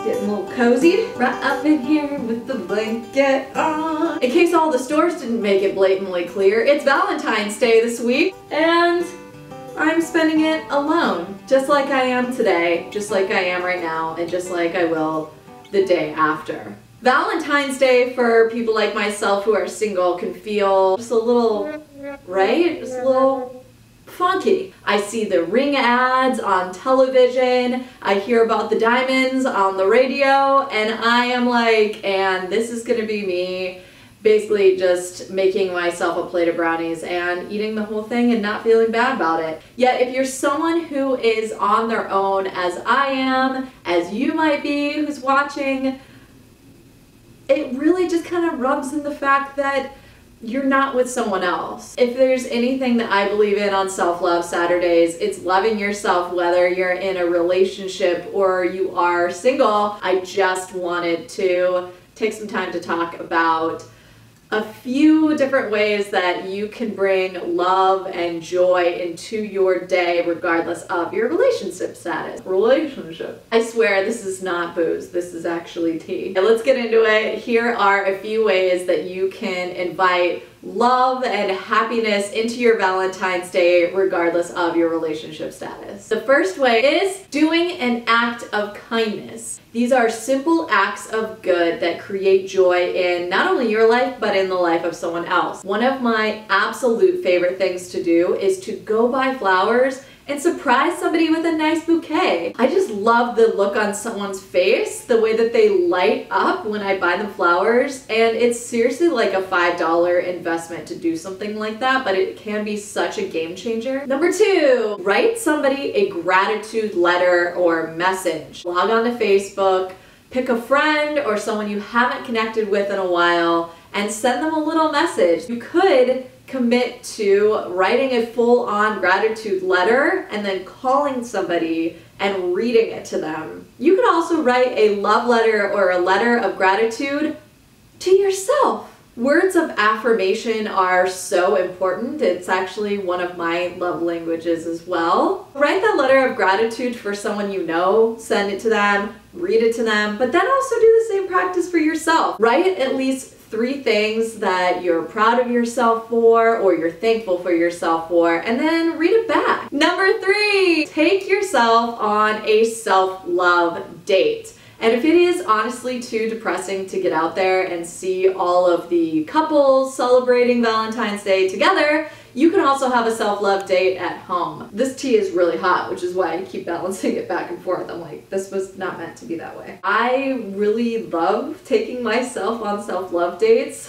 Getting a little cozy right up in here with the blanket on. In case all the stores didn't make it blatantly clear, it's Valentine's Day this week, and I'm spending it alone. Just like I am today, just like I am right now, and just like I will the day after. Valentine's Day for people like myself who are single can feel just a little, right? Just a little funky. I see the ring ads on television, I hear about the diamonds on the radio, and I am like, and this is gonna be me basically just making myself a plate of brownies and eating the whole thing and not feeling bad about it. Yet if you're someone who is on their own, as I am, as you might be who's watching, it really just kind of rubs in the fact that you're not with someone else. If there's anything that I believe in on Self-Love Saturdays, it's loving yourself whether you're in a relationship or you are single. I just wanted to take some time to talk about a few different ways that you can bring love and joy into your day regardless of your relationship status. I swear this is not booze, this is actually tea. Let's get into it. Here are a few ways that you can invite love and happiness into your Valentine's Day regardless of your relationship status. The first way is doing an act of kindness. These are simple acts of good that create joy in not only your life but in the life of someone else. One of my absolute favorite things to do is to go buy flowers and surprise somebody with a nice bouquet. I just love the look on someone's face, the way that they light up when I buy them flowers, and it's seriously like a $5 investment to do something like that, but it can be such a game changer. Number 2, write somebody a gratitude letter or message. Log on to Facebook, pick a friend or someone you haven't connected with in a while, and send them a little message. You could commit to writing a full-on gratitude letter and then calling somebody and reading it to them. You could also write a love letter or a letter of gratitude to yourself. Words of affirmation are so important. It's actually one of my love languages as well. Write that letter of gratitude for someone you know, send it to them, read it to them, but then also do the same practice for yourself. Write at least 3 things that you're proud of yourself for or you're thankful for yourself for, and then read it back. Number 3, take yourself on a self-love date. And if it is honestly too depressing to get out there and see all of the couples celebrating Valentine's Day together, you can also have a self-love date at home. This tea is really hot, which is why I keep balancing it back and forth. I'm like, this was not meant to be that way. I really love taking myself on self-love dates.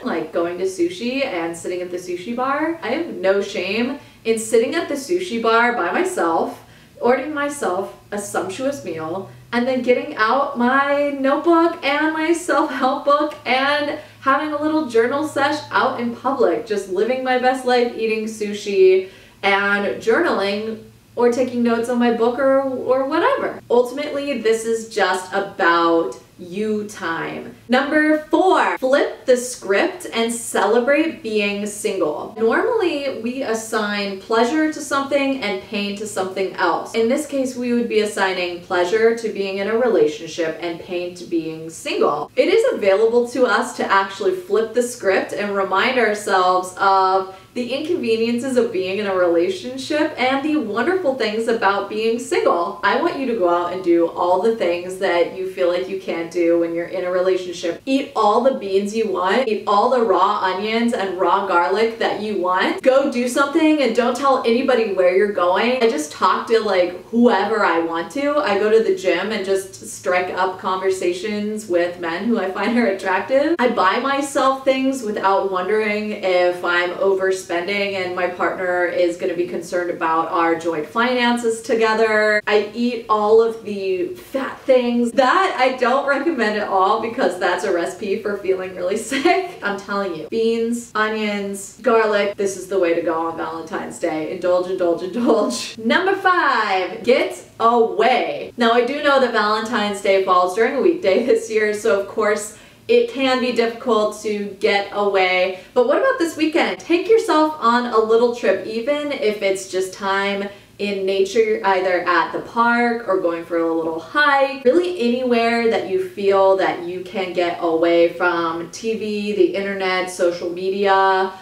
Like going to sushi and sitting at the sushi bar. I have no shame in sitting at the sushi bar by myself, ordering myself a sumptuous meal, and then getting out my notebook and my self-help book and having a little journal sesh out in public, just living my best life, eating sushi and journaling or taking notes on my book or whatever. Ultimately, this is just about you time. Number 4, flip the script and celebrate being single. Normally, we assign pleasure to something and pain to something else. In this case, we would be assigning pleasure to being in a relationship and pain to being single. It is available to us to actually flip the script and remind ourselves of the inconveniences of being in a relationship and the wonderful things about being single. I want you to go out and do all the things that you feel like you can't do when you're in a relationship. Eat all the beans you want, eat all the raw onions and raw garlic that you want. Go do something and don't tell anybody where you're going. I just talk to like whoever I want to. I go to the gym and just strike up conversations with men who I find are attractive. I buy myself things without wondering if I'm overspending and my partner is going to be concerned about our joint finances together. I eat all of the fat things. That I don't recommend at all because that's a recipe for feeling really sick. I'm telling you, beans, onions, garlic, this is the way to go on Valentine's Day. Indulge, indulge, indulge. Number 5, get away. Now I do know that Valentine's Day falls during a weekday this year, so of course it can be difficult to get away. But what about this weekend? Take yourself on a little trip, even if it's just time in nature, either at the park or going for a little hike, really anywhere that you feel that you can get away from TV, the internet, social media,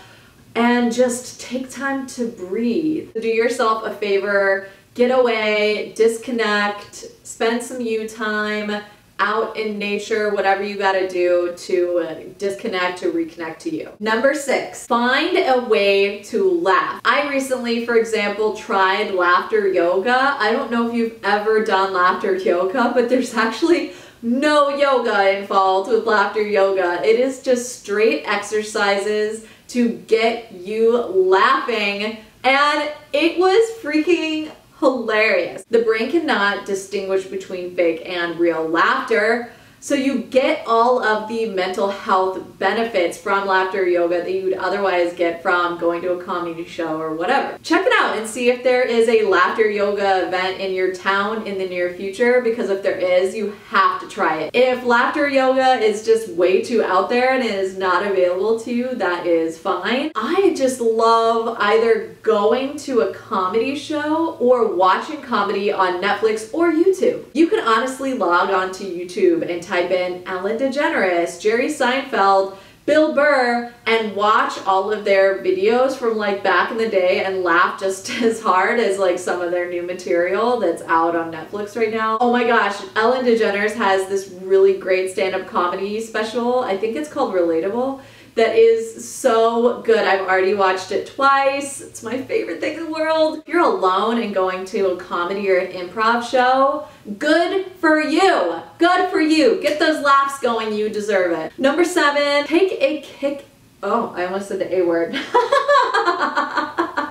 and just take time to breathe. Do yourself a favor, get away, disconnect, spend some you time out in nature, whatever you gotta do to disconnect, to reconnect to you. Number 6, find a way to laugh. I recently, for example, tried laughter yoga. I don't know if you've ever done laughter yoga, but there's actually no yoga involved with laughter yoga. It is just straight exercises to get you laughing, and it was freaking hilarious. The brain cannot distinguish between fake and real laughter, so you get all of the mental health benefits from laughter yoga that you would otherwise get from going to a comedy show or whatever. Check it out and see if there is a laughter yoga event in your town in the near future, because if there is, you have to try it. If laughter yoga is just way too out there and is not available to you, that is fine. I just love either going to a comedy show or watching comedy on Netflix or YouTube. You can honestly log on to YouTube and type in Ellen DeGeneres, Jerry Seinfeld, Bill Burr, and watch all of their videos from like back in the day and laugh just as hard as like some of their new material that's out on Netflix right now. Oh my gosh, Ellen DeGeneres has this really great stand-up comedy special. I think it's called Relatable. That is so good. I've already watched it twice. It's my favorite thing in the world. If you're alone and going to a comedy or an improv show, good for you. Good for you. Get those laughs going. You deserve it. Number 7, take a kick. Oh, I almost said the A word.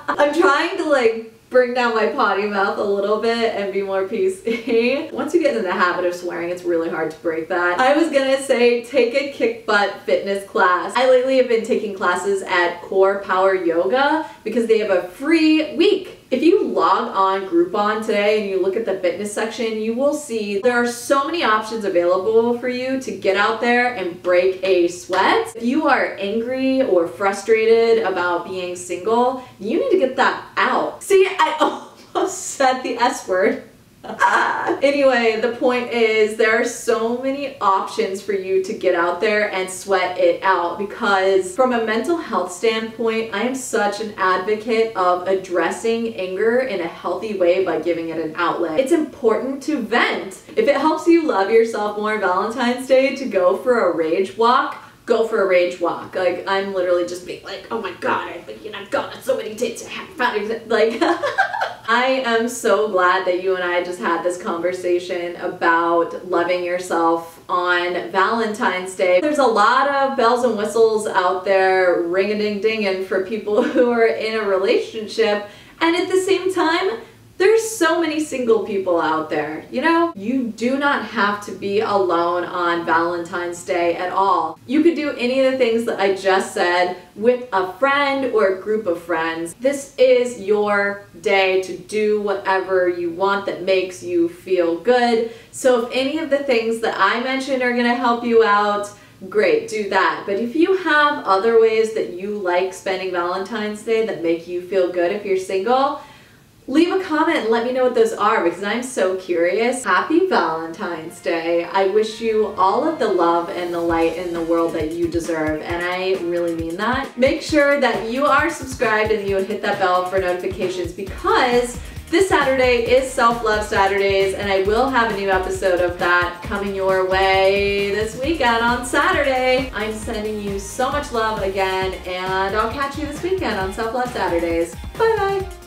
I'm trying to like bring down my potty mouth a little bit and be more PC. Once you get in the habit of swearing, it's really hard to break that. I was gonna say take a kick butt fitness class. I lately have been taking classes at Core Power Yoga because they have a free week. If you log on Groupon today and you look at the fitness section, you will see there are so many options available for you to get out there and break a sweat. If you are angry or frustrated about being single, you need to get that out. See, I almost said the S word. Anyway, the point is there are so many options for you to get out there and sweat it out, because from a mental health standpoint, I am such an advocate of addressing anger in a healthy way by giving it an outlet. It's important to vent. If it helps you love yourself more on Valentine's Day to go for a rage walk, go for a rage walk. Like, I'm literally just being like, oh my god, I've gone on so many dates, I haven't found it. Like, I am so glad that you and I just had this conversation about loving yourself on Valentine's Day. There's a lot of bells and whistles out there ring-a-ding-dinging for people who are in a relationship, and at the same time, there's so many single people out there, you know? You do not have to be alone on Valentine's Day at all. You could do any of the things that I just said with a friend or a group of friends. This is your day to do whatever you want that makes you feel good. So if any of the things that I mentioned are gonna help you out, great, do that. But if you have other ways that you like spending Valentine's Day that make you feel good if you're single, leave a comment and let me know what those are, because I'm so curious. Happy Valentine's Day. I wish you all of the love and the light in the world that you deserve, and I really mean that. Make sure that you are subscribed and you hit that bell for notifications, because this Saturday is Self-Love Saturdays, and I will have a new episode of that coming your way this weekend on Saturday. I'm sending you so much love again, and I'll catch you this weekend on Self-Love Saturdays. Bye bye.